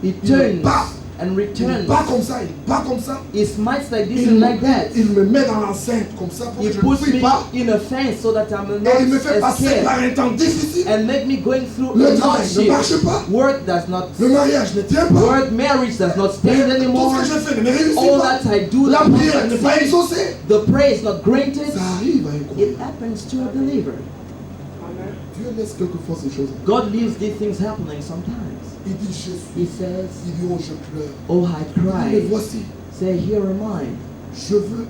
He Il me turns bat. and Il returns. bat comme ça, il bat comme ça. He smites like this Il and me, like that. il me met dans l'enceinte comme ça pour He que je ne puts fuis me pas. in a fence so that I'm Et il me fait not passer par scared un temps difficile. and make me going through Le a travail ne marche hardship. pas. Work does not Le mariage ne tient pas. work, marriage does not stand Tout anymore. ce que je fais ne me réussit All pas. that I do La does not prière n'est pas succeed. exaucée. The prayer is not granted. Ça arrive à un croyant. It happens to a believer. Dieu laisse quelquefois ces choses. God leaves these things happening sometimes. Il dit, je He suis. says, Il dit, oh, je pleure. oh, I Il dit, mais cry. voici, Say, here am I. je veux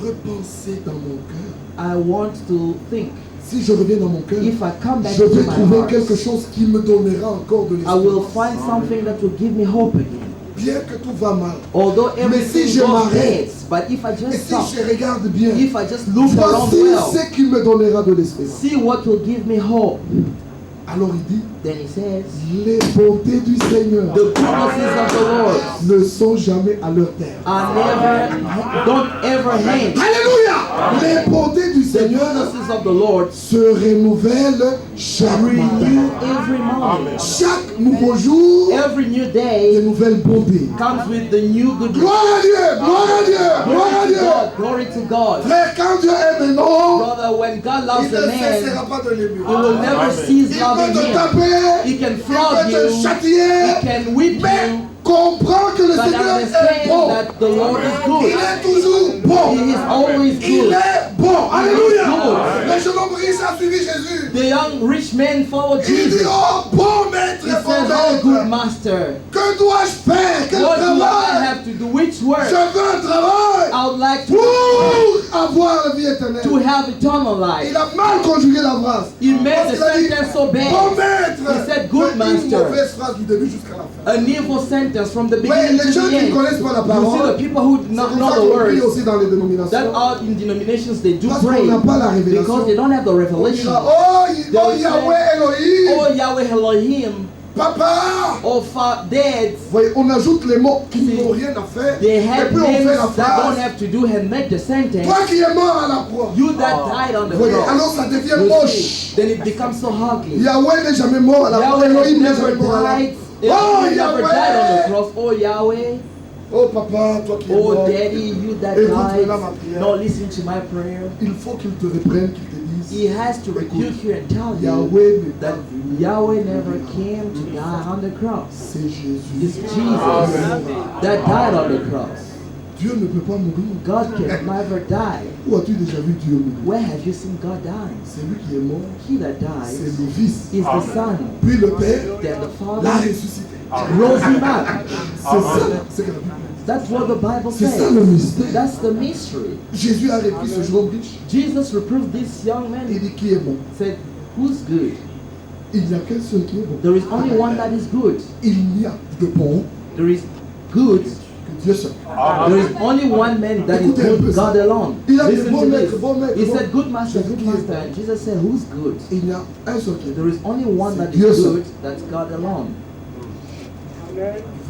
repenser dans mon cœur. I want to think. Si je reviens dans mon cœur, If I come back je to vais my trouver heart, quelque chose qui me donnera encore de I will l'espoir. find something that will give me hope again. Bien que tout va mal. Although Mais everything si je goes m'arrête, bad, but if I et just si stop, je regarde bien, if I just look around voici well, ce qui me donnera de l'espérance. see what will give me hope. Alors il dit, Then he says, les bontés du Seigneur the goodnesses of the Lord ne sont jamais à leur terme. are never, don't ever end. Alléluia! Les bontés du The Seigneur goodnesses of the Lord se renouvellent chaque renew matin. every morning. Chaque nouveau jour, Every new des day nouvelles bontés. comes with the new goodness. Gloire à Dieu! Gloire à Dieu! Gloire à Glory to Dieu! God. Glory to God. Frère, quand Dieu aime un homme, Brother, when God il loves ne a man, cessera pas de l'aimer. he will never cease Il loving peut te him. taper, He can il flog peut te you, he châtier, can whip mais you, comprends que le but Seigneur est understand bon. that the Lord is Il good. est toujours bon. He is always Il good. est bon. Alléluia. good. Le jeune homme riche a suivi Jésus. The young rich man followed Il dit, Jesus. oh bon maître, He bon says, oh good maître, master, que dois-je faire? Quel what do I travail? have to do? Which work? Je veux un travail I would like pour avoir la vie to éternelle. have eternal life. Il a mal conjugué la phrase. He made Parce the qu'il a dit, sentence so bon bad. maître. He said, good Mais une master. mauvaise phrase du début jusqu'à la fin. An evil sentence from the Ouais, beginning les to gens the qui ne end. connaissent pas la You see the parole, people who do c'est not comme know ça the qu'on prie words, aussi dans les dénominations. that are in denominations they do Parce qu'on pray n'a pas la révélation. because they don't have the On revelation. dira, oh, They oh will Yahweh say, Elohim, oh Yahweh Elohim, papa. oh Dad. Vous voyez, on ajoute les mots qui See, n'ont rien à faire. They Et have puis on fait names la that don't phrase. have to do and make the sentence. Toi qui es mort à la croix. You that died on the Vous voyez, alors cross. ça devient You moche. see, then it becomes so ugly. Yahweh n'est jamais mort à la croix. Yahweh has Elohim n'est never jamais mort à la died. Oh, Elohim never died on the Yahweh. cross. Oh Yahweh. Oh papa, toi qui es Oh mort. Daddy, you that Écoute died. maintenant ma prière. No, listen to my prayer. Il faut qu'il te reprenne, qu'il te dise. He has to rebuke you and tell you Yahweh n'est pas that venu. Yahweh never came to die on the cross. C'est Jésus. It's Jesus that died on the cross. Dieu ne peut pas mourir. God can never die. Où as-tu déjà vu Dieu mourir? Where have you seen God dying? C'est lui qui est mort. He that C'est dies le Fils. is the Son. Puis le Père Then the l'a Father ressuscité. rose him up. C'est ça, c'est que la Bible dit. That's what the Bible C'est ça le says. mystère. That's the mystery. Jésus a repris ce jeune homme riche. Jesus reproved this young Il man. dit qui est bon? Said, who's good? Il n'y a qu'un seul qui est bon. There is only one that is good. Il n'y a de bon There is good. que Dieu seul. There is only one man that is Écoutez un peu good, ça. God alone. Il a dit Listen bon to maître, this. bon maître. He bon. said, good master, Celui good qui est master. bon. And Jesus said, who's good? Il n'y a un seul qui est bon. There is only one that Dieu is seul. good, that's God alone. Tu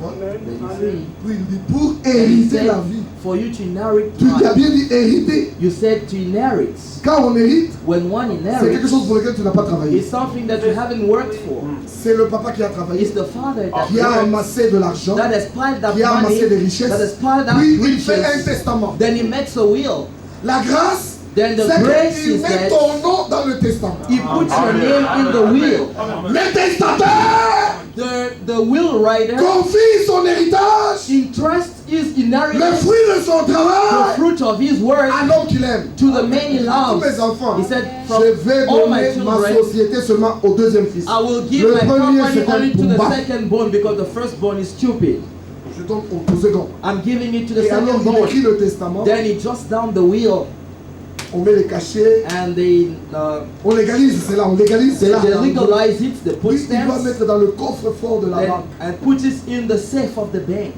vois? Then you see, Puis il dit pour and he hériter said, la vie. for you to inherit Tu as life. bien dit hériter. You said to inherit. Quand on hérite, When one c'est quelque inherits, chose pour lequel tu n'as pas travaillé. it's something that you haven't worked for. C'est le papa qui a travaillé, It's the father that qui a works, amassé de l'argent, that has piled up qui a amassé des money, richesses. that has piled up Puis il fait un riches. testament. Then he makes a will. La grâce, Then the c'est grace qu'il is met that ton nom dans le testament. he puts your name in the will. Le testataire The will writer confie son héritage, entrusts his le inheritance, fruit de son the travail, fruit of his work, à l'homme qu'il aime. to the man he Tous loves. mes enfants, He said, from je vais all my donner ma children, société seulement au deuxième fils. I will give Le my premier, property c'est un only to the Pumba. second born because the firstborn is stupid. Je donne au second. I'm giving it to the Et alors second il born. écrit le testament, Then he jots down the will on met les cachets, and they on légalise, c'est là, on légalise, c'est là. legalize it, they put Puis il doit stamps, mettre dans le coffre-fort de la then, banque. and put it in the safe of the bank.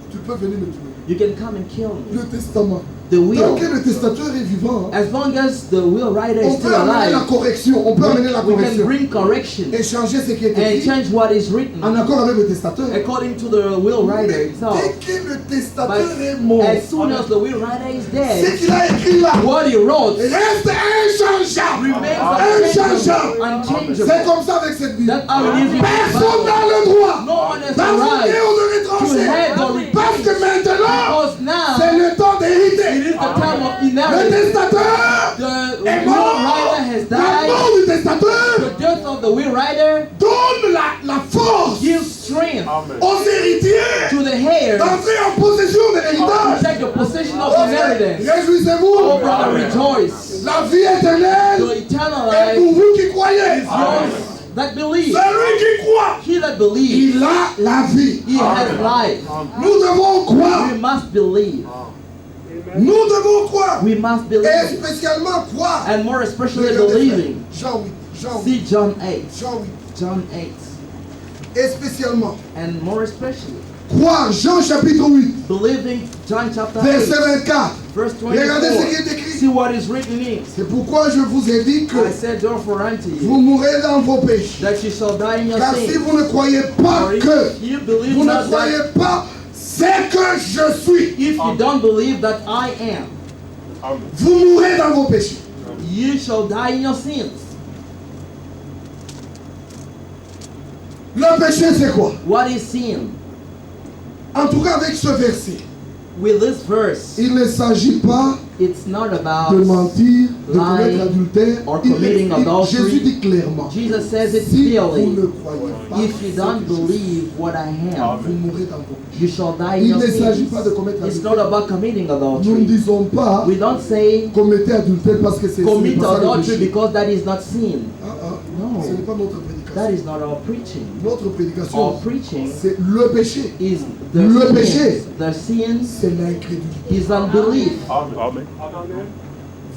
Tu peux venir me tuer. You can come and kill me. Le testament. the Tant will. que le testateur est vivant, As long as the will writer is on still peut amener la alive, correction. On peut amener la we can correction. bring correction Et changer ce qui est and écrit change what is written en accord avec le testateur. according to the will writer Mais itself. dès que le But testateur est mort, as soon as the will writer is ce dead, qu'il a écrit là what he wrote reste inchangeable. remains Inchangeable. unchangeable. C'est comme ça avec cette Bible. That's how it is with the Personne Bible. n'a le droit No one has the d'ajouter right ou de to retrancher. head or Parce que replace. maintenant, Because now c'est le temps it d'hériter. is the time of Le inheritance. testateur The est will mort. writer has La died. mort du testateur The death of the will writer donne la force gives strength aux héritiers to the heirs d'entrer en possession de to l'héritage. take the possession of inheritance. Oh, Réjouissez-vous. brother, rejoice. La vie éternelle The eternal est life pour vous qui croyez. is yours that believe. Celui qui croit, He that believes, il a la vie. he has life. Nous devons croire. We must believe. Nous devons croire. We must Et believe. spécialement croire. And more especially Regardez, believing. Jean 8. Jean 8. See John 8. Jean 8. John 8. Et spécialement, And more especially croire Jean chapitre 8, believing John chapter 8. verset 24. Verse Regardez ce qui 24. est écrit. See what is written in. C'est pourquoi je vous ai dit que I said therefore unto vous you mourrez dans vos péchés. that you shall die in your Car si sins. vous ne croyez pas For que, if you believe vous ne not croyez that, pas ce que je suis, if you don't believe that I am, vous mourrez dans vos péchés. you shall die in your sins. Le péché, c'est quoi? What is sin? En tout cas, avec ce verset, With this verse, il ne s'agit pas it's not de about mentir, de lying commettre adultère. or Il committing explique, adultery. Jésus dit clairement, Jesus says it si vous clearly. ne croyez pas If you ce don't que je suis, believe what I am, vous mourrez dans vos péchés. you shall die in Il your ne s'agit pas de sins. commettre It's adultère. not about committing Nous ne adultery. disons pas We don't say commettez adultère parce que c'est commit pas ça le adultery péché. because that is not sin. No. Ce n'est pas notre That prédication. is not our preaching. Notre Our prédication, preaching c'est le péché. is Le the péché. sins. The sins C'est l'incrédulité. is unbelief.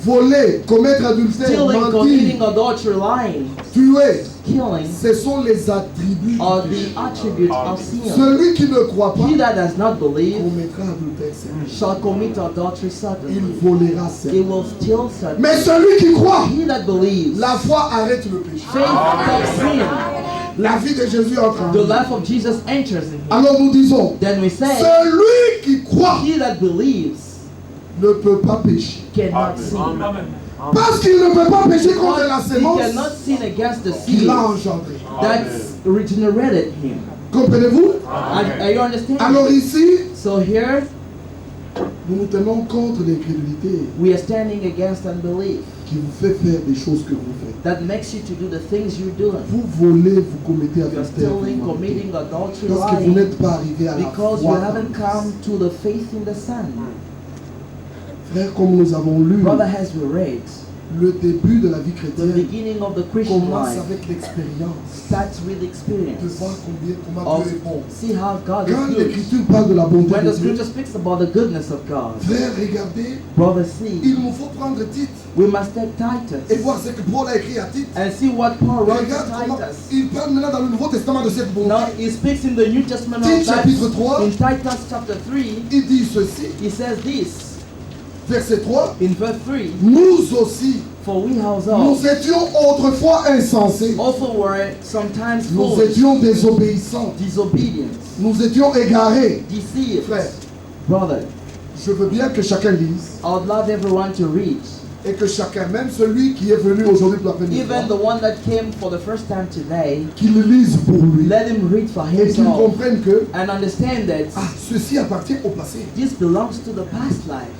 Voler, commettre adultère, Stealing, committing mentir, adultery, lying, tuer, killing ce sont les attributs are du the péché. attributes of sin. Celui qui ne croit pas He that does not believe commettra adultère, c'est shall commit adultery il suddenly. volera He certes. will steal suddenly. Mais celui qui croit, He that believes, la foi arrête le péché. faith stops sin. La vie de Jésus entre en The nous. life of Jesus enters in him. Alors nous disons, Then we say, celui qui croit he that believes ne peut pas pécher. cannot sin. Parce qu'il ne peut pas pécher contre la He sémence cannot sin against the qu'il seed a engendrée. that's regenerated him. Comprenez-vous? Are you understanding? Alors ici, So here nous nous tenons contre l'incrédulité we are standing against unbelief qui vous fait faire des choses que vous faites. that makes you to do the things you're doing. Vous volez, vous commettez You're adultère. stealing, vous mentez. committing adultery, Parce que vous lying, n'êtes pas arrivé à la because you foi. haven't come to the faith in the Son. Frère, comme nous avons lu, Brother, as we read, le début de la vie the chrétienne beginning of the Christian commence life avec l'expérience starts with de experience voir comment of Dieu est bon. see how God Quand is good. l'Écriture parle de la bonté When de the Dieu, scripture speaks about the goodness of God, frère, regardez, brother, see, il nous faut prendre Tite we must take et Titus voir ce que Paul a écrit à Tite. and see what Paul wrote Regarde to comment Titus. il parle maintenant dans le Nouveau Testament de cette bonté. Now he speaks in the New Testament of Tite that. chapitre 3, In Titus chapter 3, il dit ceci, he says this verset 3, in verse 3. nous aussi, For we nous ourselves étions autrefois insensés, also were sometimes nous foolish, étions désobéissants, disobedient, nous étions égarés. deceived. Frère, Brother, je veux bien que chacun lise I would love everyone to read. et que chacun, même celui qui est venu aujourd'hui pour la première Even the fois, one that came for the first time today, qu'il lise pour lui let him read for et qu'il himself comprenne que and understand that ceci appartient au passé. this belongs to the past life.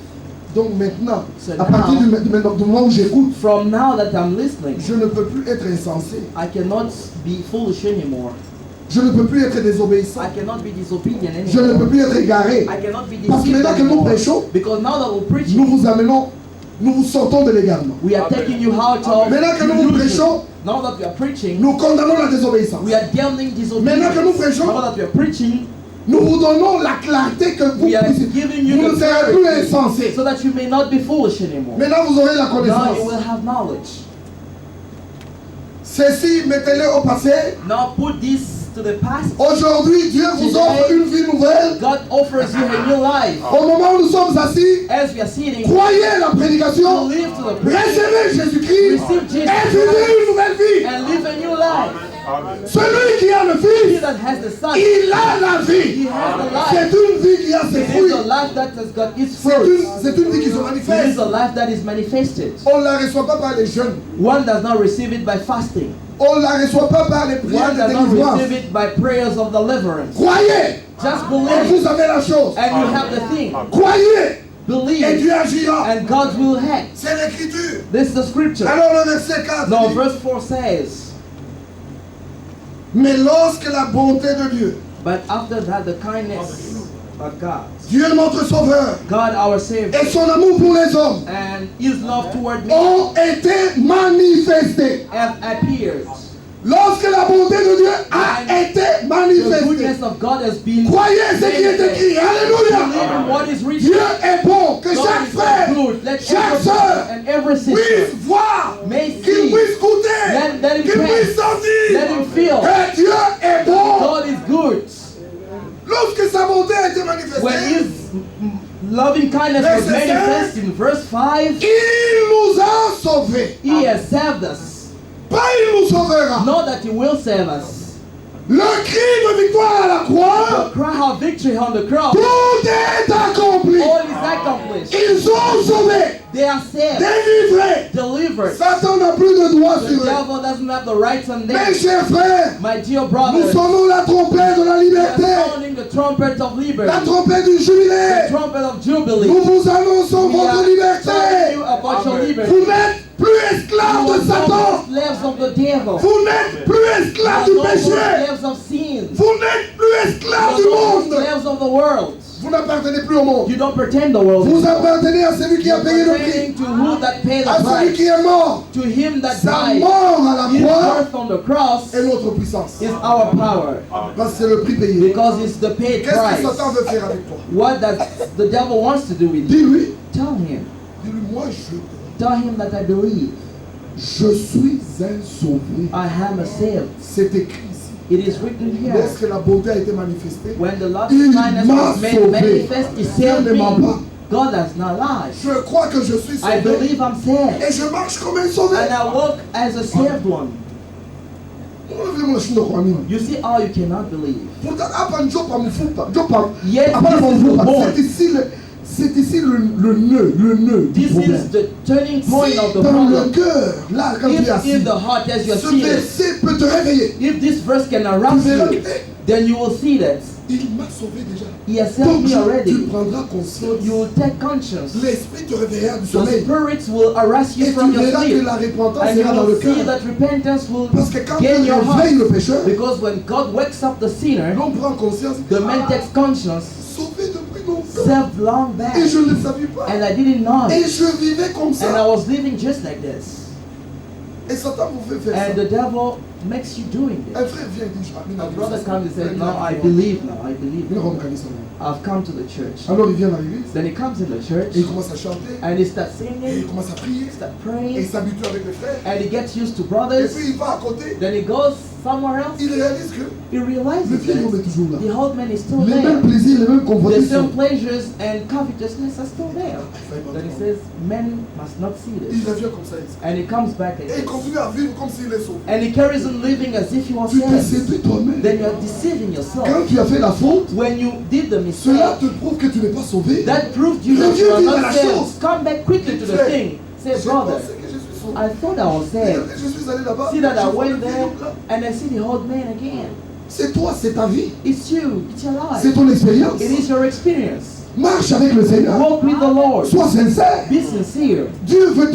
Donc maintenant, So à partir now- du moment où j'écoute, From now that I'm listening, je ne peux plus être insensé. I cannot be foolish anymore. Je ne peux plus être désobéissant. I cannot be disobedient Je ne peux anymore. plus être égaré. I cannot be Parce que deceived maintenant que nous anymore. prêchons, Because now that we're nous preaching, vous amenons, nous vous sortons de l'égarement. we are taking you out of Maintenant que nous prêchons, Now that we are preaching, nous condamnons la désobéissance. we are damning disobedience. Maintenant que nous prêchons, Now that we are preaching, nous vous donnons la clarté que vous we are puissiez. giving you Vous ne the serez plus clarity insensé. so that you may not be foolish anymore. Maintenant vous aurez la Now you connaissance. will have knowledge. Ceci, mettez-le au passé. Now put these to the past. Aujourd'hui, Dieu vous offre une vie nouvelle. God offers you a new life. Au moment où nous sommes assis, As we are sitting, croyez la prédication, live to the preaching recevez Jésus-Christ Receive Jesus et vivez une nouvelle vie. and live a new life. Celui qui a le He Fils, that has the Son, il a la he vie. has the life. C'est une vie qui a ses It is fruits. a life that has got its C'est fruits. une vie qui se It is manifeste. a life that is manifested. On ne la reçoit pas par les jeunes. One does not receive it by fasting. On ne la reçoit pas par les prières One de does not délivrance. receive it by prayers of deliverance. Croyez Just et believe vous avez la chose. and you have the thing. Croyez et Believe Dieu agira. and God will act. C'est l'écriture. This is the scripture. Alors le verset 4 No, dit, verse 4 says, mais lorsque la bonté de Dieu, but after that the kindness of God, Dieu notre Sauveur God our Savior, et son amour pour les hommes and His love toward me ont été manifestés. have appeared. Lorsque la bonté de Dieu a été The manifestée. goodness of God has been Croyez ce qui est écrit. Believe Alléluia. in what is written. Dieu est bon. Que God chaque is so frère, good. Let chaque every sœur brother and every puisse sister voir, may qu'il see, puisse goûter, let him qu'il taste, puisse sentir let him feel. que Dieu est bon. God is good. Lorsque sa bonté a été When manifestée, His loving kindness was Verset manifest in verse 5, il nous a sauvés. He has saved us. Pas il nous sauvera. Know that He will save us. Le cri de victoire à la The croix, cry of victory on the cross, tout est accompli. all is accomplished. Ils sont sauvés, They are saved, délivrés. delivered. Satan n'a plus de droit The sur eux. devil doesn't have the rights on Mes them. chers frères, My dear nous brothers, sonnons la trompette de la we liberté, are sounding the trumpet of liberty, la trompette du the jubilé. trumpet of jubilee. Nous vous annonçons We votre are telling liberté. you about your liberty. Vous n'êtes plus esclaves You are de Satan. no slaves of the devil. Vous n'êtes plus You esclaves are du no more péché. slaves of sin. Vous n'êtes plus esclaves du You are no more monde. slaves of the world. Vous n'appartenez plus au monde. You don't pretend the world. Vous anymore. appartenez à celui qui You a payé le pertaining prix. to who that paid À the celui qui price. est mort. To Him that Sa died. mort à la His croix birth on the cross est notre puissance. is our power. Parce que c'est le prix payé. Because it's the paid Qu'est-ce que price. Satan veut faire avec toi? What does the devil wants to do with you? Dis-lui. Tell him. Dis-lui, moi Tell him that I believe. je suis un sauvé. I am a saved. C'est écrit ici. It is written here. Lorsque la bonté a été manifestée, When the love Il of kindness m'a was made sauvé. manifest, He saved Dieu ne ment me. pas. God has not lied. je crois que je suis I sauvé. believe I'm saved. Et je marche comme un sauvé. And I walk as a saved one. You see how you cannot believe. Yet c'est ici le nœud du This problème. is the turning point Si of the dans le problem. cœur, là, quand tu es If assis, in the heart as you are ce seated, verset peut te réveiller. if this verse can arouse Tu verras you, que, then you will see that il m'a sauvé déjà. He has saved Donc me tu already. prendras So conscience. you will take conscience. L'esprit te réveillera du The sommeil. spirits will arouse you Et from tu your verras que sleep. la repentance And you sera dans le will see cœur. that repentance will Parce que quand gain Dieu your heart. réveille le pécheur, Because when God wakes up the sinner, l'on prend conscience. the man takes conscience, Sauvé depuis longtemps. saved long back. Et je ne le savais pas. And I didn't know Et it. je vivais comme And I ça. was living just like this. Et Satan vous fait faire And ça. the devil makes you doing Un it. frère vient et dit, A brother comes and says, no, I believe now, I believe now. I've come to the church. Alors il vient dans l'église Then he comes in the church et il commence à chanter and he starts et il singing, commence à prier start et il praying, s'habitue avec les frères. and he gets used to Et brothers. puis il va à côté, Then he goes somewhere else. il réalise que He le realizes vieil homme est that toujours là. the old man is still Les mêmes there. plaisirs, les mêmes The convoitises. same pleasures and covetousness are still there. Then he says, men must not see Il this. revient comme ça ici. And he comes back Et il again. continue à vivre comme s'il est sauvé. And he carries on living as if he was Tu t'es saved. séduit toi-même. Then you are deceiving yourself. Quand tu as fait la faute, When you did the cela mistake, te prouve que tu n'es pas sauvé. that proved you that Reviens you are vivre la not chose. saved. Come back quickly to the thing. Say, J'ai brother, pensé que je suis sauvé. I thought I was saved. Je suis allé là-bas. See that I je vois le went vieil there homme là. and I see the old man again. C'est toi, c'est ta vie. It's you. It's your C'est life. ton expérience. It is your experience. Marche avec le Seigneur. Walk with the Lord. Sois sincère. Be sincere. Dieu veut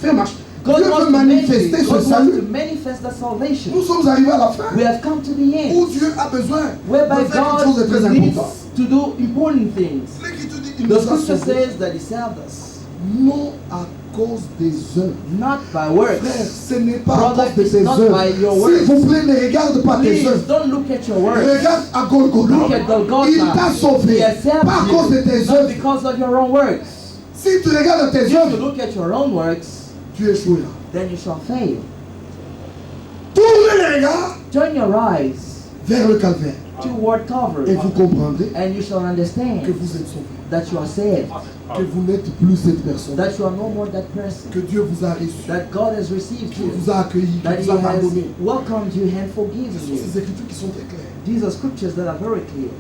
faire marcher. God Dieu wants veut to manifester manifest, ce God wants to salut. manifest the salvation. Nous sommes arrivés à la fin We have come to the end, où Dieu a besoin de whereby faire quelque chose de très God needs important. to do important things. L'Écriture dit qu'il The nous a scripture sauvés, says that He saved us, non à cause des œuvres. not by works. Frère, ce n'est pas à Brother, cause de it's tes not œuvres. by your S'il works. vous plaît, ne regarde pas tes Please œuvres. don't look at your works. Regarde à Golgotha. Look at Golgotha. Il t'a sauvé. He has saved Pas à cause de tes you, not œuvres. because of your own works. Si tu regardes tes If you œuvres, look at your own works, tu échoueras. then you shall fail. Tournez les regards Turn your eyes vers le calvaire. toward Et Calvary, vous comprendrez and you shall que understand vous êtes sauvés. that you are saved, Que vous n'êtes plus cette personne. that you are no more that person, Que Dieu vous a reçu. that God has received Qu'il you, vous a accueilli. that Qu'il He vous a has pardonné. welcomed you and Ce forgiven sont you. ces écritures qui sont très claires. These are scriptures that are very clear.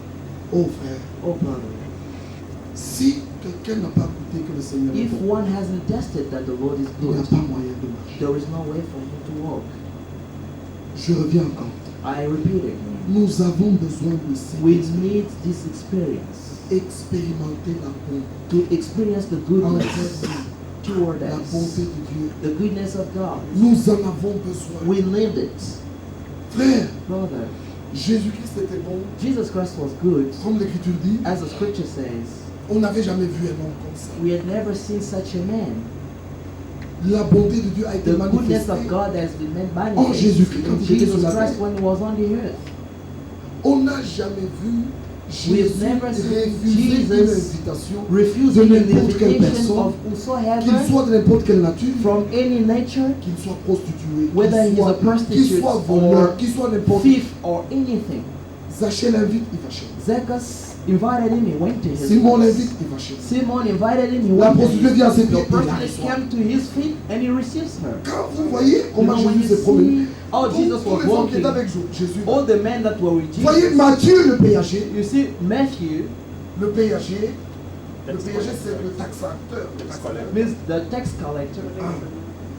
Oh frère, Oh brother, si quelqu'un n'a pas goûté que le Seigneur est if bon, one hasn't tested that the Lord is il n'y a good, pas moyen de marcher. there is no way for him to walk. Je reviens encore. I repeat again, Nous avons besoin de we cette need this experience expérimenter la bonté. to experience the goodness toward La bonté us, de Dieu. the goodness of God. Nous en avons besoin. We need it. Frère, Brother, Jésus-Christ était bon. Jesus Christ was good. Comme l'Écriture dit, As the scripture says, on n'avait jamais vu un homme comme ça. we had never seen such a man. La bonté de Dieu a été The goodness manifestée. of God has been made Oh, manifest Jésus-Christ, quand in il était sur Jesus la Christ terre. when he was on the earth. On n'a jamais vu We've Jésus never seen refuser une Jesus invitation refusing de the n'importe quelle invitation personne, of qu'il whosoever, soit de n'importe quelle nature, from any nature, qu'il soit prostitué, whether qu'il he is a soit, prostitute voleur, or qu'il soit n'importe. thief or anything. Zachée l'invite, il va chez lui. Zacchaeus invited him, he went to his Simon house. l'invite, il va chez lui. Simon invited him, he La went to prostituée his vient à ses The pieds, il la prostitute reçoit. came to his feet and he receives her. Quand vous voyez You comment know, when Jésus you s'est promené, see how tous Jesus tous was les hommes qui walking, étaient avec Jésus, all the men that were with voyez Jesus, Matthieu le péager. you see Matthew, Le péager, c'est le taxateur. means the tax collector.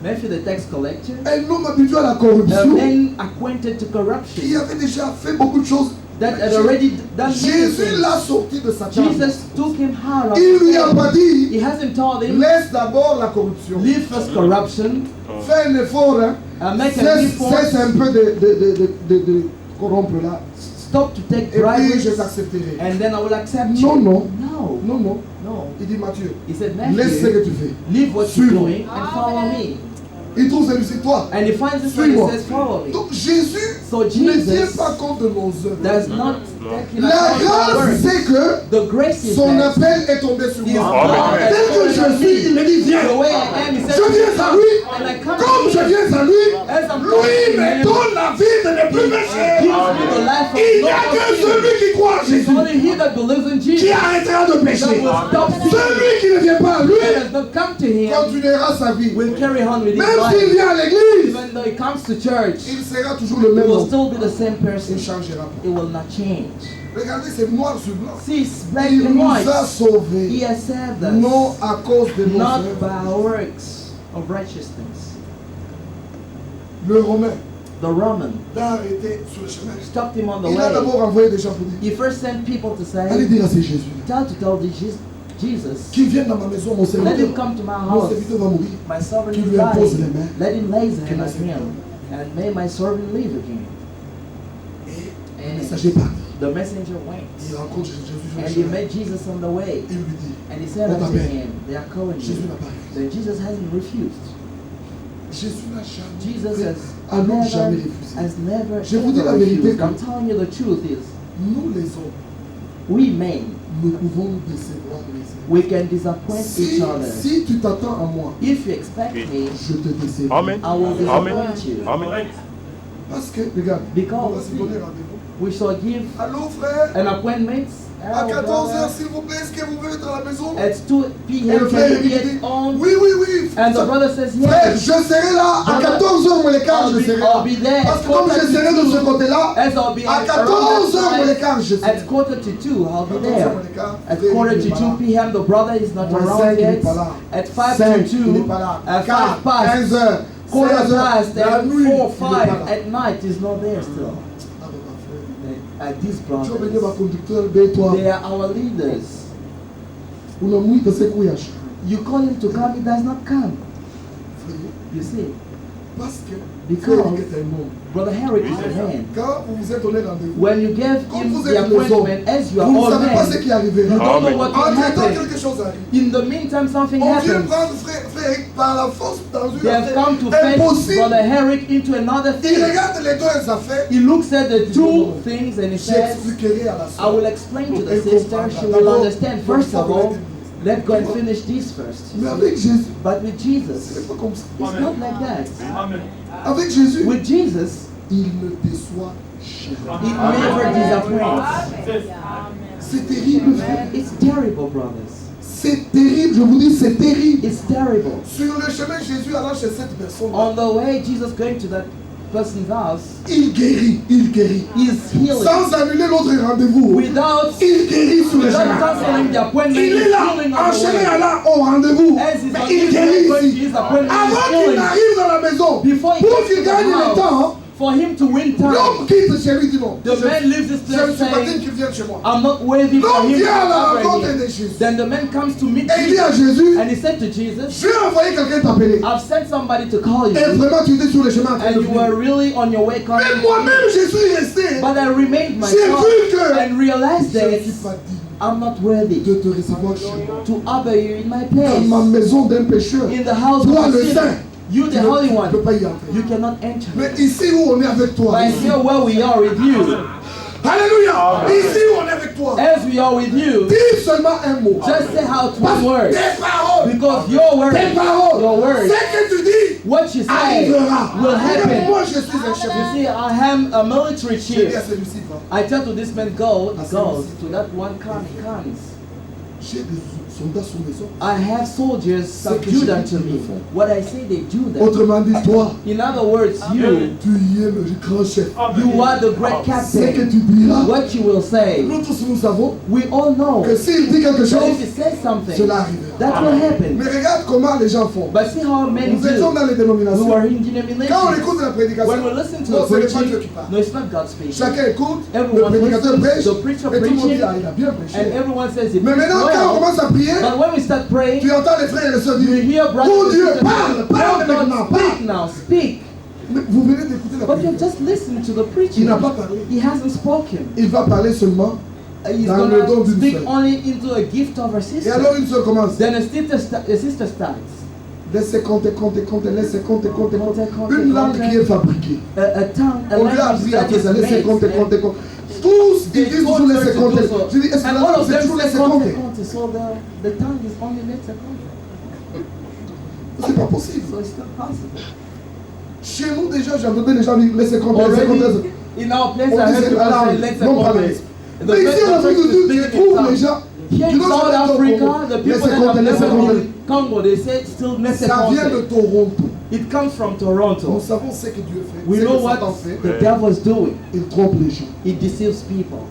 Matthew the tax collector, Un homme habitué à la a corruption, man acquainted to qui corruption, avait déjà fait beaucoup de choses. that had already done many Jésus things. l'a sorti de sa table. Jesus took him out of Il lui his a hand. pas dit, He hasn't told him, laisse d'abord la corruption. leave first corruption, Fais un effort, hein. make an Cesse effort, un peu de corrompre là. stop to take Et puis je bribes, t'accepterai. and then I will accept Non, you. non, No, non, non. no. Il dit Matthieu, He said, laisse ce Matthew, que tu fais. leave what you're Suis-moi. doing and follow me. Il trouve celui-ci, toi. And he finds this one and Suis-moi. says, follow me. Donc Jésus So ne tient Jesus pas compte de nos œuvres. does not take into La account our grâce, works. c'est que The grace is son that appel est tombé sur his moi. love has Tel que fallen je on suis, il me. me dit viens. The way I am, he says, Je viens à lui. and I come Comme to je him. viens à lui, As I'm lui coming to me him, donne la vie de ne plus he pécher. gives me the life of Il n'y a no que more sin. celui qui croit en It's Jésus only he that believes in qui Jesus arrêtera de that pécher. will stop sinning. Celui qui ne vient pas à lui That does not come to him continuera sa vie. will carry on with his Même s'il life. vient à l'église, Even though he comes to church, il sera toujours le he même will homme. still be the same Il ne person. changera pas. It will not change. Regardez, c'est noir sur blanc. See, it's black Il and nous a white. He sauvés, has saved us, non à cause de nos not œuvres. by our works of righteousness. Le Romain The Roman l'a arrêté sur le chemin. stopped him on the Il a way. d'abord envoyé des gens pour dire, He first sent people to allez say, dire à ces Jésus tell Jesus, qu'il vienne dans ma maison, mon let serviteur. him come to my Mon house. serviteur va mourir. My servant Qu'il is lui impose les dying. mains. Let him lay his Que hand mon on serviteur. him, and may my servant live again. Et le And messager part. the messenger went, Il rencontre Jésus sur le and he chemin. met Jesus on the way. Il lui dit, And he said On unto t'appelle. him, they are calling Jésus you. n'a pas refusé. Then Jesus hasn't refused. Jésus n'a jamais Jesus jamais refusé. has never Je vous dis ever la vérité refused. que- I'm telling you the truth is, Nous les hommes, we men, nous pouvons nous décevoir les uns. we can disappoint each other. Si tu t'attends à moi, If you expect me, je te décevrai. Amen. I will disappoint you. Amen. Parce que, regarde, Because on va se donner rendez-vous. we shall give Allô frère, an appointment à 14h s'il vous plaît, est-ce que vous pouvez être à la maison? at 2 Et p.m. le frère Can you il get dit, on? oui, oui, oui. And the brother says, Frère, yes. je serai là à 14h moins les quarts, je serai là. I'll be there. Parce que comme je serai de ce côté-là, As I'll be à around 14h moins les that quarts, je time, serai at quarter to 2, I'll be 14h there. moins les quarts, At frère, quarter il to est pas 2 là. p.m., the brother is not Moins around 5, il n'est yet. pas là. At 5 5, to il n'est 2, pas là. at 4, 5 past, 15h, quarter 16h, past, la and nuit, 4, il n'est 5 pas là. at night is not there still. Ah, ben, ma frère. These Tu vas venir ma brothers, conducteur, ben toi. they are our leaders. Unamwita sekuyasha. You call him to come, he does not come. Frère, You see, parce que Because- Frère est un homme. Brother Herrick is a man. Quand vous vous êtes donné rendez-vous, When you gave comme him vous the êtes les hommes, appointment, as you are vous ne all savez pas ce men, qui arrivera. you don't know Amen. what will Entre-temps, happen. quelque chose arrive. In the meantime, something On vient happens. prendre frère par la force dans une They have affaire come to fetch impossible. Brother Herrick into another Il thing. regarde les deux affaires. He looks at the two things and he says, J'expliquerai à la I will soeur. explain to the sister, she will understand. First of all, let's go and finish this first. Mais avec Jésus, But with ce Jesus, n'est pas comme ça. it's not like that. Avec Jésus, With Jesus, il ne déçoit It never disappoints. C'est terrible, frère. It's terrible, brothers. C'est terrible, je vous dis, c'est terrible. It's terrible. Sur le chemin, Jésus allant chez cette personne, On the way Jesus going to that person's house, il guérit, il guérit. he's healing. Sans annuler l'autre rendez-vous. Without Il guérit sur le without chemin. canceling the appointment, Il he's est là, healing on en the chemin way. allant au rendez-vous. As he's Mais on il his way guérit going to ici. his appointment, Avant he's qu'il healing. n'arrive dans la maison, Before he pour gets qu'il to the gagne le house, temps, for him to win time, l'homme quitte chez lui, dit non. the man leaves this Je ne place suis pas digne saying, qu'il vienne chez moi. I'm not worthy for L'homme him to vient à la come over rencontre here. de Jésus. Then the man comes to meet Et il dit à Jesus, Jésus, and he said to Jesus, je vais envoyer quelqu'un t'appeler. I've sent somebody to call Et you, vraiment, tu étais sur le chemin en train and de you were venir. really on your way coming. Mais moi-même, je suis resté. But I remained J'ai myself vu que and realized je that ne suis pas digne I'm not worthy de te recevoir chez moi. to obey you in my Dans ma place. maison d'un pécheur, In the house toi of le a saint, sinner, you tu the holy ne peux one, pas y entrer. you cannot enter. Mais ici où on est avec toi, But here where we are with you, alléluia, ici où on est avec toi, as we are with you, dis seulement un mot. just say out Parce one word. tes paroles, Because your word, tes paroles, your word, ce que tu dis what you say arrivera. will Mais happen. moi je suis un chef. You see, I am a military J'ai dit à chief. celui-ci, va. I tell to this man, go, he goes to that one comes. J'ai des soldats sur maison. I have soldiers subdued unto me. What I say, they do that. Autrement dit, toi, In other words, you tu y es le grand chef. are the great Ce que captain. tu diras, What you will say, nous tous nous savons we all know. que s'il dit quelque But chose, if you say something, cela arrivera. that will happen. Mais regarde comment les gens font. But see how men Nous étions do. dans les We dénominations. were in Quand on denominations. écoute la prédication, When we listen to non, the ce n'est pas Dieu preaching, qui parle. no, it's not God speaking. Chacun écoute, le Everyone prédicateur listens, prêche, the preacher et tout le monde dit, preaching, ah, il a bien and prêché. everyone says it. Mais maintenant, quand on Well, commence à prier, but when we start praying, tu entends les frères et les sœurs you dire, hear brothers oh and Dieu, sisters parle, say, parle "Oh, God, maintenant, speak parle. now, speak." Mais vous venez d'écouter la But you prédication. just listen to the Il preaching. n'a pas parlé. He hasn't spoken. Il va parler seulement. He's Dans le don gonna d'une speak seule. only into a gift of her Et sister. alors une seule commence. Then a sister starts. Laissez compter, compter, compter, laissez compter, compter, compter. Compter, Une langue compter. qui est fabriquée. A tongue, a On lui a language appris that après ça, is laissez made. compter, compter, compter. Tous, ils disent toujours laissez compter. Je dis, est-ce que And la all langue of c'est them toujours say laissez compte, compter? compte. So the tongue is only let's compte. C'est pas possible. So it's not possible. Chez nous déjà, j'ai entendu les gens dire laissez compter, laissez compter. Already in our place, On I dit heard c'est people la say langue, let's non pas compte. les. Mais ici en Afrique du Sud, tu trouves les gens Here qui in n'ont South jamais été au Africa, Congo. the people Laissez that compter, have laissez never been compter. in Congo, they say still let's Ça vient de compte. Toronto. It comes from Nous Toronto. savons ce que Dieu fait. We Ce know que what Satan fait. the devil's doing. Il trompe les gens. It deceives people.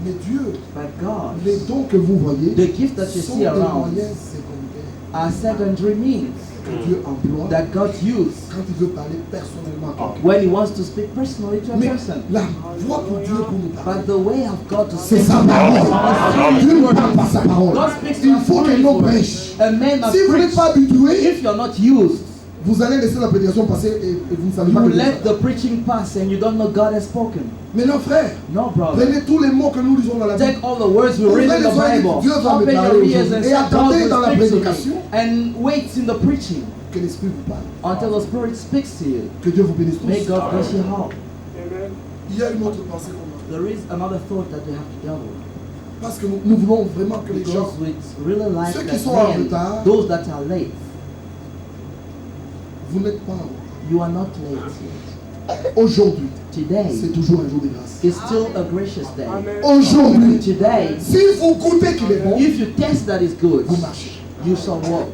Mais Dieu, But God, les dons que vous voyez the gift that you sont see des around moyens secondaires are secondary means que Dieu emploie that God uses quand il veut parler personnellement à quelqu'un. when He wants to speak personally to a Mais person. la voix pour Dieu pour nous parler, But the way of God to c'est speak sa to parole. Dieu ne parle pas sa parole. God speaks Il to faut us que through l'on His word. prêche. A man must Si vous n'êtes preach. pas habitué, If you're not used, vous allez laisser la prédication passer et vous ne savez pas you que Dieu let parle. the preaching pass and you don't know God has spoken. Mais non, frère, No, brother. prenez tous les mots que nous lisons dans la Bible. Take all the words we Ouvrez read in les the oreilles, Bible. Dieu va me Open parler your ears aujourd'hui. and Et say, God attendez dans la will speak to prédication me. And wait in the preaching que l'Esprit vous parle. until the Spirit speaks to you. Que Dieu vous bénisse tous. May God bless you all. Il y a une autre pensée qu'on a. There is another thought that we have to deal with. Parce que nous voulons vraiment que les gens, Because we really like Ceux qui that sont en men, retard, those that are late, vous n'êtes pas en retard. you are not late yet. Aujourd'hui, Today c'est toujours un jour de grâce. is still a gracious day. Aujourd'hui, Today, si vous goûtez qu'il est bon, if you taste that is good, vous marchez. you shall walk.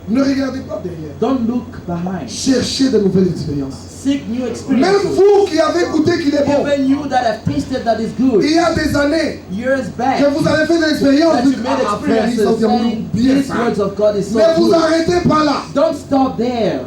Ne regardez pas derrière. Don't look behind. Cherchez de nouvelles expériences. Seek new Même experiences. vous qui avez goûté qu'il est bon, Even you that have tasted that is good, il y a des années years back, que vous avez fait des expériences, that vous you dites, made ah, frère, il experiences s'en saying bien these ça. words of God is so Mais vous good. arrêtez pas là. Don't stop there.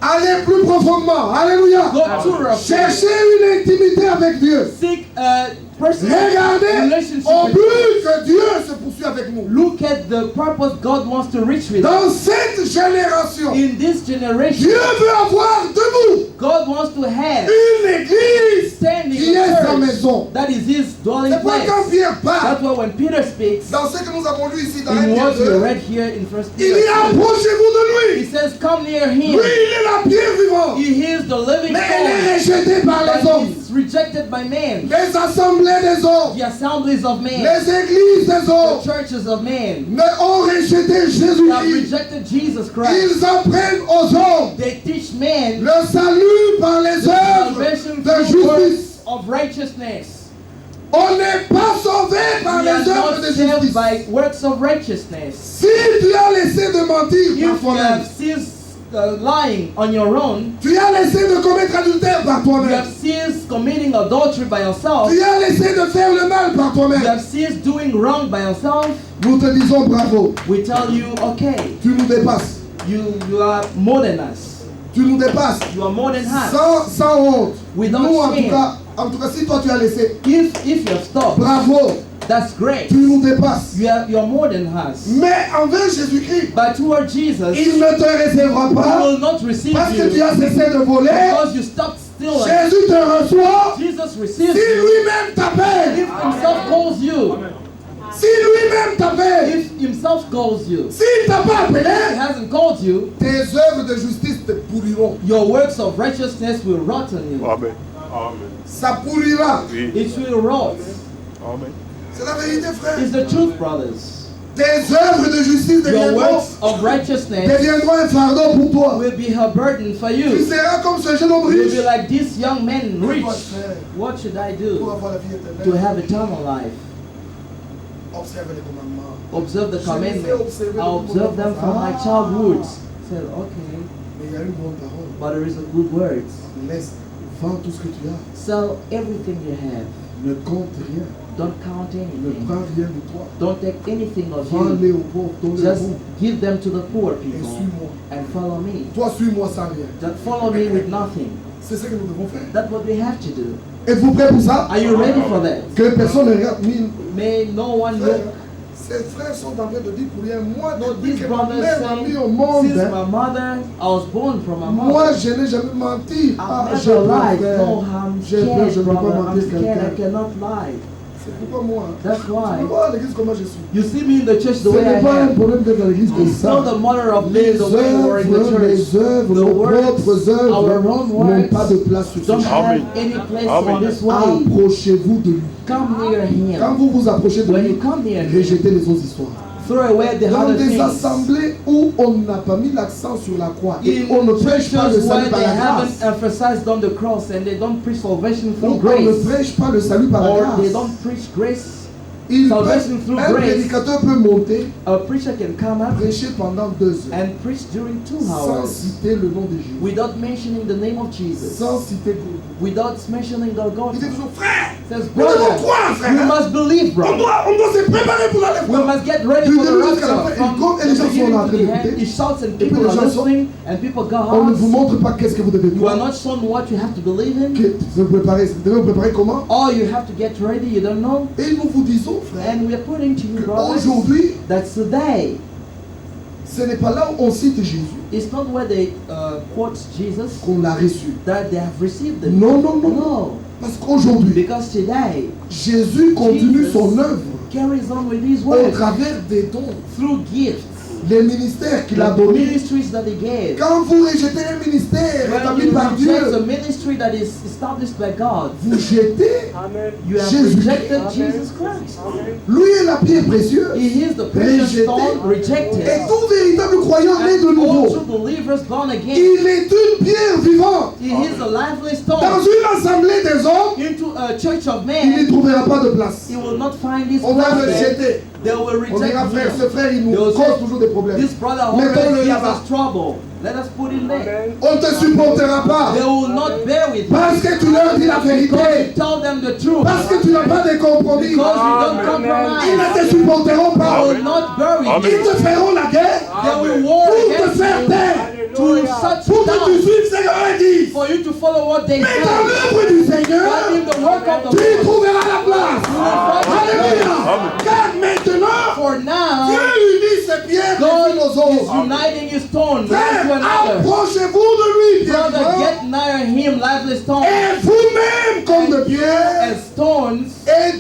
Allez plus profondément. Alléluia. Go to Cherchez une intimité avec Dieu. Seek a personal Regardez relationship au with but God. que Dieu se poursuit avec nous. Look at the purpose God wants to reach with us. Dans cette génération, In this generation, Dieu veut avoir debout God wants to have une église standing qui est sa church maison. that is His dwelling C'est pourquoi quand place. Pierre parle, That's why when Peter speaks, dans ce que nous avons lu ici dans in 1 what we Pierre 2, read here in First il Peter, dit approchez-vous de he lui. says, "Come near Lui, Him. il est la pierre vivante. He is the living Mais elle est stone, rejetée par les but hommes. He's rejected by men. Les assemblées des hommes, The assemblies of men. les églises des The hommes churches of men. ne ont rejeté They have Jésus-Christ. rejected Jesus Christ. Ils apprennent aux hommes They teach men le salut par les œuvres salvation de through works justice. of righteousness. On n'est pas sauvé par We are les œuvres not de saved justice. by works of righteousness. Si tu as laissé de mentir par If you toi-même, have ceased lying on your own, tu as laissé de commettre adultère par you toi-même, have ceased committing adultery by yourself, tu as laissé de faire le mal par you toi-même, have ceased doing wrong by yourself, nous te disons bravo. we tell you, okay, Tu nous dépasses. you are more than us. Tu nous dépasses. You are more than us. Sans honte. Without Nous, shame. en tout cas, si toi tu as laissé, If you have stopped, bravo. that's great. Tu nous dépasses. You are more than us. Mais envers Jésus-Christ, But toward Jesus, il ne te réservera He pas will not receive parce que tu you as cessé de voler. because you stopped stealing. Jésus te reçoit. Jesus Si receives you. lui-même t'appelle, If Himself calls you, si lui-même t'appelle, if Himself calls you, s'il t'a pas He appelé, hasn't called you, tes œuvres de justice te pourriront. your works of righteousness will rot on you. Amen. Amen. Ça pourrira. Oui. It will rot. Amen. C'est la vérité, frère. It's the truth, brothers. Tes œuvres de justice Your deviendront works of righteousness un fardeau pour toi. will be a burden for Tu you. seras comme ce jeune homme You'll riche. be like this young man Que rich. dois-je faire What should I pour do avoir la vie to éternelle? have eternal life? Observe les commandements. Observe the commandments. I observe them from my childhood. Said, okay, Mais il y a une bonne parole. but there is a good words. Laisse, vends tout ce que tu as. Sell everything you have. Ne compte rien. Don't count Ne anything. prends rien de toi. Don't take anything of Vends-les you. aux pauvres, donne-les aux Just pauvres. give them to the poor Et people suis-moi. and follow me. Toi, suis-moi sans rien. Just follow me with nothing. C'est ce que nous devons faire. That's what we have to do. Êtes-vous prêts pour ça? Are you ready for that? Que personne ne regarde. May no one look. Ses frères sont en train de dire pour rien. Moi, No, depuis these que ma brothers mère m'a mis au say, monde, since hein, my mother, I was born from my moi, mother. je n'ai jamais menti. Ah, I've j'ai never peur, lied. frère. No, I'm J'ai peur, scared, je ne peux pas brother. I'm mentir scared. I quelqu'un. cannot lie. C'est pourquoi moi. That's Tu peux why. voir à l'église comment je suis. You see me in the church Ce the way I n'est pas un am. problème d'être à l'église comme It's ça. not the mother of Les men the way we were in the œuvres, church. les œuvres, The nos works, propres our œuvres own n'ont works pas de place sur don't ce have Amen. any place Amen. on this way. Approchez-vous de lui. Come near Quand Him. vous vous approchez de When lui, you come near Him, rejetez les autres histoires. throw away the Dans other des things. assemblées où on n'a pas mis l'accent sur la croix et In on ne prêche pas le churches salut where par they la haven't grâce, emphasized on the cross and they don't preach salvation où through on ne grace, prêche pas le salut par la or they grâce, don't preach grace, il peut, salvation through un grace. prédicateur peut monter, a preacher can come up prêcher pendant 2 heures, and preach during 2 sans hours citer le nom de Jésus, without mentioning the name of Jesus, sans citer Golgotha. without mentioning Il dit Golgotha. toujours, frère, Says, nous devons brother, croire, you frère. must believe, On brother. doit se préparer pour We l'enlèvement. must get ready Du for the début jusqu'à la rapture. fin, il From compte et the les gens sont beginning en to train the end, d'écouter. he shouts and puis people les are gens sont- listening and people go On ne vous out. montre pas qu'est-ce que vous devez You are croire. not shown what you have to believe in. Vous devez vous préparer comment? Or you have to get ready, you don't know. Et nous vous disons, frère, And we are putting to you, brothers, qu'aujourd'hui, that today ce n'est pas là où on cite Jésus it's not where they quote Jesus qu'on l'a reçu. that they have received it. Non, non, non. No. Parce qu'aujourd'hui, Because today Jésus continue Jesus son œuvre carries on with His au work travers des dons, through gifts, les ministères qu'il a the donnés. ministries that He gave. Quand vous rejetez un ministère When établi you par reject a Dieu, ministry that is established by God, vous jetez, you have Jésus. rejected Jesus Christ. lui est la pierre précieuse. He is the precious Rejeté. stone rejected. Et tout véritable croyant né de And all nouveau, true believers born again. il est une pierre vivante. He is a lively Dans stone. une assemblée des hommes, Into a church of il n'y men, trouvera pas de place. he will not find his On va le place there. jeter. They will On dira, reject frère, him. ce frère, il nous They will cause say, toujours des problèmes. this brother Mettons-le always gives là-bas. us trouble. Let us put him there. On ne te supportera pas. They will not bear with him. Parce que tu leur dis la Because you vérité. tell them the truth. Parce que tu n'as pas de compromis. Because you don't Ils ne compromise. te supporteront They pas. will not bear with Amen. you. Ils te feront la guerre They will war pour te against faire you taire. to shut Pour you que tu down. suives ce qu'ils disent. For you to follow what they Mais dans say. l'œuvre du Seigneur, But in the work of the tu y Lord, trouveras la place. you will find the Alléluia. Amen. Car maintenant, For Dieu now, unit ses pierres les God unes aux is autres. uniting his stone one Frère, to another. approchez-vous de lui, pierre Brother, vivante, get nigh him, lively stone. et vous-même, comme de pierre, As stones,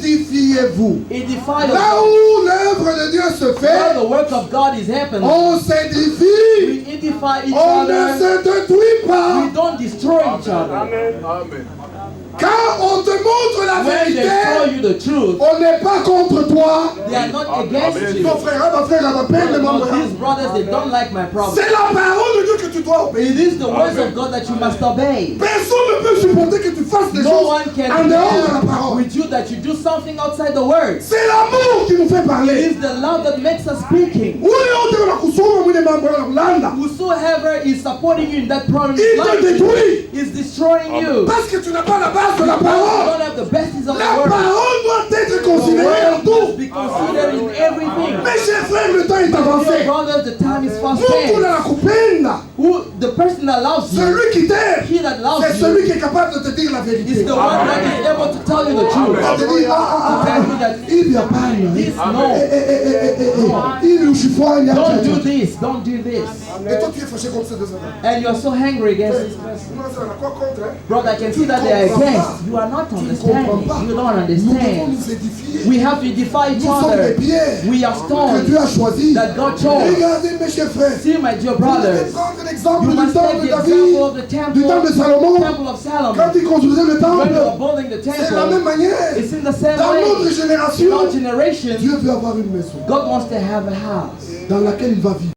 édifiez-vous. edify Là us. où l'œuvre de Dieu se Where fait, the work of God is happening, on s'édifie. we edify each On ne other. se détruit pas. We don't destroy each other. Amen. Quand on te montre la When they show vérité, you the truth, on n'est pas contre toi. they are not against you. Mon frère, ma frère, ma peine, No, mon these frère. brothers, they don't like my problem. C'est la parole de Dieu que tu dois obéir. It is the words of God that you must obey. Personne ne peut supporter que tu fasses des No choses one can en dehors de la bear parole. with you that you do something outside the words. C'est l'amour qui nous fait It parler. is the love that makes us speaking. Ule yote wanakusoma mwine mambo ya kulanda. Whosoever is supporting you in that problem Il te détruit. is destroying you. Parce que tu n'as pas la base de la You parole. don't have the basis of the La word. parole doit être The considérée en word tout. must be considered in everything. Mes chers frères, le temps est Dear avancé. brothers, the time is fast Nous, la spent. kupenda. The person that loves you, Celui qui t'aime, he that c'est loves you, celui qui est capable de te dire la is vérité. the one that is able to tell you the truth. On te dit, il vient pas, This, no, il nous chiffonne. don't do this, don't do this. Et toi, tu es fâché contre ces deux hommes. And you are so angry against this person. Non, ça n'a quoi contre, hein? Brother, I can see that they are against. You are not understanding. You don't Nous devons understand. nous édifier. We have to edify each Nous sommes des other. pierres We are que Dieu stones a choisi. that God chose. Regardez, mes chers frères. See, my dear Vous devez brothers, prendre l'exemple you du must temple take de the David, example of the du temple de Salomon. temple of Solomon. Quand il construisait le When you temple, are building the c'est de la même temple, manière. it's in the same Dans notre way. In génération, our generation, Dieu veut avoir une maison God wants to have a house dans laquelle il va vivre.